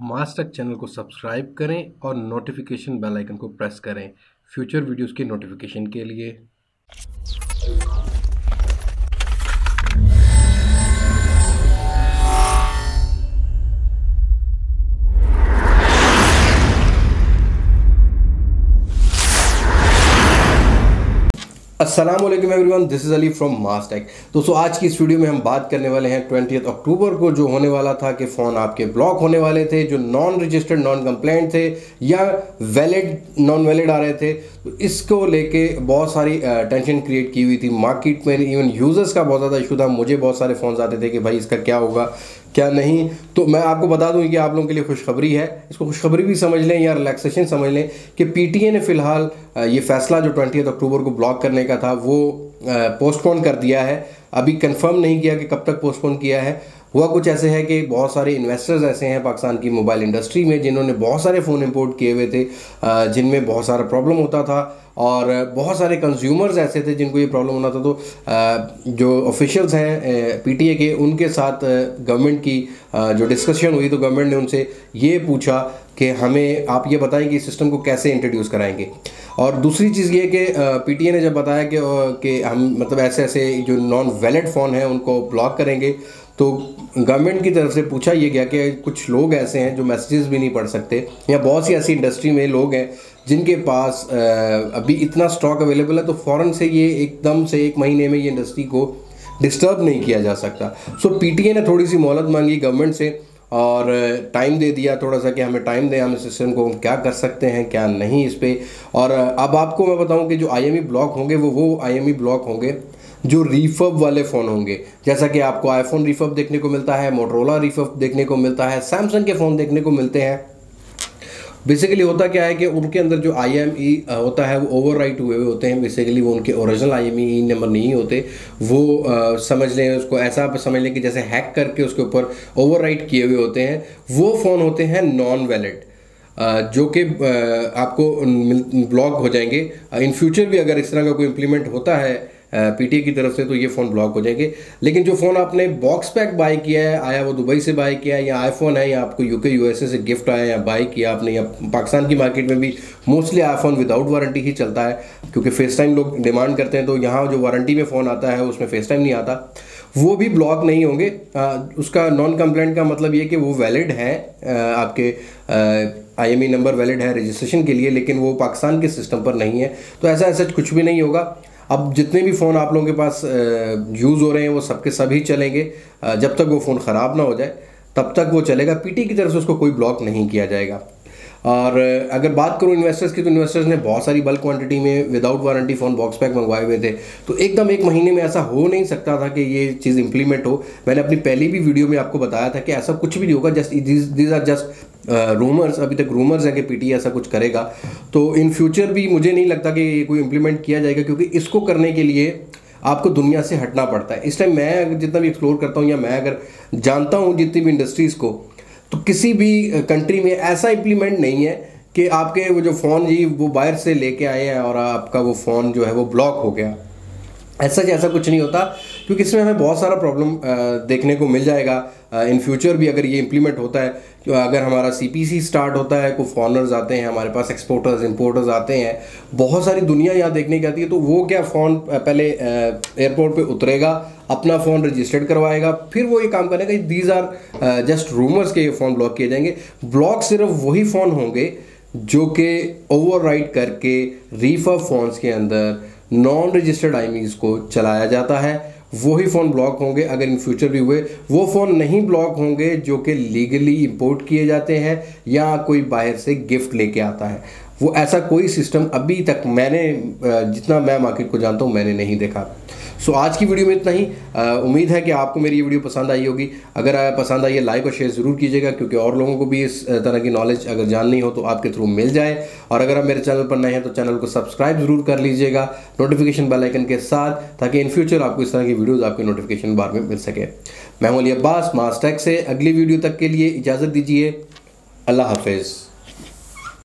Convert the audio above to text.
मास्टक channel को subscribe करें और नोटिफिकेशन बेल आइकन को प्रेस करें फ्यूचर वीडियोस की नोटिफिकेशन के लिए। अस्सलाम वालेकुम everyone, this is Ali from Mastek. दोस्तों आज की इस वीडियो में हम बात करने वाले हैं 20 अक्टूबर को जो होने वाला था कि फ़ोन आपके ब्लॉक होने वाले थे जो नॉन रजिस्टर्ड नॉन कंप्लेंट थे या वैलिड नॉन वैलिड आ रहे थे। तो इसको लेके बहुत सारी टेंशन क्रिएट की हुई थी मार्केट में, इवन यूज़र्स का बहुत ज़्यादा इशू था। मुझे बहुत सारे फ़ोन आते थे कि भाई इसका क्या होगा क्या नहीं। तो मैं आपको बता दूं कि आप लोगों के लिए खुशखबरी है, इसको खुशखबरी भी समझ लें या रिलैक्सेशन समझ लें कि पीटीए ने फ़िलहाल ये फ़ैसला जो 20 अक्टूबर को ब्लॉक करने का था वो पोस्टपोन कर दिया है। अभी कंफर्म नहीं किया कि कब तक पोस्टपोन किया है। हुआ कुछ ऐसे है कि बहुत सारे इन्वेस्टर्स ऐसे हैं पाकिस्तान की मोबाइल इंडस्ट्री में जिन्होंने बहुत सारे फ़ोन इंपोर्ट किए हुए थे जिनमें बहुत सारा प्रॉब्लम होता था और बहुत सारे कंज्यूमर्स ऐसे थे जिनको ये प्रॉब्लम होना था। तो जो ऑफिशियल्स हैं पीटीए के उनके साथ गवर्नमेंट की जो डिस्कशन हुई तो गवर्नमेंट ने उनसे ये पूछा कि हमें आप ये बताएं कि इस सिस्टम को कैसे इंट्रोड्यूस कराएंगे। और दूसरी चीज़ ये कि पीटीए ने जब बताया कि हम मतलब ऐसे ऐसे जो नॉन वैलिड फ़ोन हैं उनको ब्लॉक करेंगे तो गवर्नमेंट की तरफ से पूछा ये गया कि कुछ लोग ऐसे हैं जो मैसेजेस भी नहीं पढ़ सकते या बहुत सी ऐसी इंडस्ट्री में लोग हैं जिनके पास अभी इतना स्टॉक अवेलेबल है तो फ़ौरन से ये एकदम से एक महीने में ये इंडस्ट्री को डिस्टर्ब नहीं किया जा सकता। सो पीटीए ने थोड़ी सी मोहलत मांगी गवर्नमेंट से और टाइम दे दिया थोड़ा सा कि हमें टाइम दें, हम इस सिस्टम को क्या कर सकते हैं क्या नहीं इस पर। और अब आपको मैं बताऊं कि जो आईएमई ब्लॉक होंगे वो आईएमई ब्लॉक होंगे जो रिफर्ब वाले फ़ोन होंगे। जैसा कि आपको आईफोन रिफर्ब देखने को मिलता है, मोटरोला रिफर्ब देखने को मिलता है, सैमसंग के फ़ोन देखने को मिलते हैं। बेसिकली होता क्या है कि उनके अंदर जो आईएमई होता है वो ओवरराइट हुए हुए होते हैं। बेसिकली वो उनके ओरिजिनल आईएमई नंबर नहीं होते, वो समझ लें उसको ऐसा आप समझ लें कि जैसे हैक करके उसके ऊपर ओवरराइट किए हुए होते हैं। वो फ़ोन होते हैं नॉन वैलिड जो कि आपको ब्लॉक हो जाएंगे। इन फ्यूचर भी अगर इस तरह का कोई इम्प्लीमेंट होता है पीटीए की तरफ से तो ये फ़ोन ब्लॉक हो जाएंगे। लेकिन जो फ़ोन आपने बॉक्स पैक बाय किया है, आया वो दुबई से बाय किया है या आईफोन है या आपको यूके यूएसए से गिफ्ट आया या बाय किया आपने, या पाकिस्तान की मार्केट में भी मोस्टली आईफोन विदाउट वारंटी ही चलता है क्योंकि फेस टाइम लोग डिमांड करते हैं। तो यहाँ जो वारंटी में फ़ोन आता है उसमें फेस टाइम नहीं आता, वो भी ब्लॉक नहीं होंगे। उसका नॉन कंप्लेंट का मतलब ये कि वो वैलिड है, आपके आईएमई नंबर वैलिड है रजिस्ट्रेशन के लिए, लेकिन वो पाकिस्तान के सिस्टम पर नहीं है। तो ऐसा कुछ भी नहीं होगा। अब जितने भी फ़ोन आप लोगों के पास यूज़ हो रहे हैं वो सबके सभी चलेंगे। जब तक वो फ़ोन ख़राब ना हो जाए तब तक वो चलेगा। पीटी की तरफ से उसको कोई ब्लॉक नहीं किया जाएगा। और अगर बात करूँ इन्वेस्टर्स की तो इन्वेस्टर्स ने बहुत सारी बल्क क्वांटिटी में without warranty phone box pack मंगवाए हुए थे। तो एकदम एक महीने में ऐसा हो नहीं सकता था कि ये चीज़ इंप्लीमेंट हो। मैंने अपनी पहली भी वीडियो में आपको बताया था कि ऐसा कुछ भी नहीं होगा, just these are just rumours. अभी तक रूमर्स है कि पीटीए ऐसा कुछ करेगा। तो इन फ्यूचर भी मुझे नहीं लगता कि ये कोई इंप्लीमेंट किया जाएगा क्योंकि इसको करने के लिए आपको दुनिया से हटना पड़ता है। इस टाइम मैं जितना भी एक्सप्लोर करता हूँ या मैं अगर जानता हूँ जितनी भी इंडस्ट्रीज़ को, तो किसी भी कंट्री में ऐसा इम्प्लीमेंट नहीं है कि आपके वो जो फ़ोन जी वो बाहर से लेके आए हैं और आपका वो फ़ोन जो है वो ब्लॉक हो गया। ऐसा कुछ नहीं होता क्योंकि इसमें हमें बहुत सारा प्रॉब्लम देखने को मिल जाएगा इन फ्यूचर भी अगर ये इम्प्लीमेंट होता है। तो अगर हमारा सीपीसी स्टार्ट होता है, कोई फॉरनर्स आते हैं हमारे पास, एक्सपोर्टर्स इंपोर्टर्स आते हैं, बहुत सारी दुनिया यहाँ देखने की आती है। तो वो क्या फ़ोन पहले एयरपोर्ट पे उतरेगा, अपना फ़ोन रजिस्टर्ड करवाएगा, फिर वो ये काम करेगा। दीज आर जस्ट रूमर्स के ये फ़ोन ब्लॉक किए जाएंगे। ब्लॉक सिर्फ वही फ़ोन होंगे जो कि ओवरराइट करके रिफर्ब फ़ोन्स के अंदर नॉन रजिस्टर्ड आईएमईज़ को चलाया जाता है, वही फ़ोन ब्लॉक होंगे। अगर इन फ्यूचर भी हुए वो फ़ोन नहीं ब्लॉक होंगे जो कि लीगली इंपोर्ट किए जाते हैं या कोई बाहर से गिफ्ट लेके आता है। वो ऐसा कोई सिस्टम अभी तक मैंने जितना मैं मार्केट को जानता हूँ मैंने नहीं देखा। सो आज की वीडियो में इतना ही। उम्मीद है कि आपको मेरी ये वीडियो पसंद आई होगी। अगर पसंद आई है लाइक और शेयर ज़रूर कीजिएगा क्योंकि और लोगों को भी इस तरह की नॉलेज अगर जाननी हो तो आपके थ्रू मिल जाए। और अगर आप मेरे चैनल पर नए हैं तो चैनल को सब्सक्राइब ज़रूर कर लीजिएगा नोटिफिकेशन बेल आइकन के साथ, ताकि इन फ्यूचर आपको इस तरह की वीडियोज़ आपके नोटिफिकेशन बार में मिल सके। मैं हूं अली अब्बास मास्टक से। अगली वीडियो तक के लिए इजाज़त दीजिए। अल्लाह हाफिज़।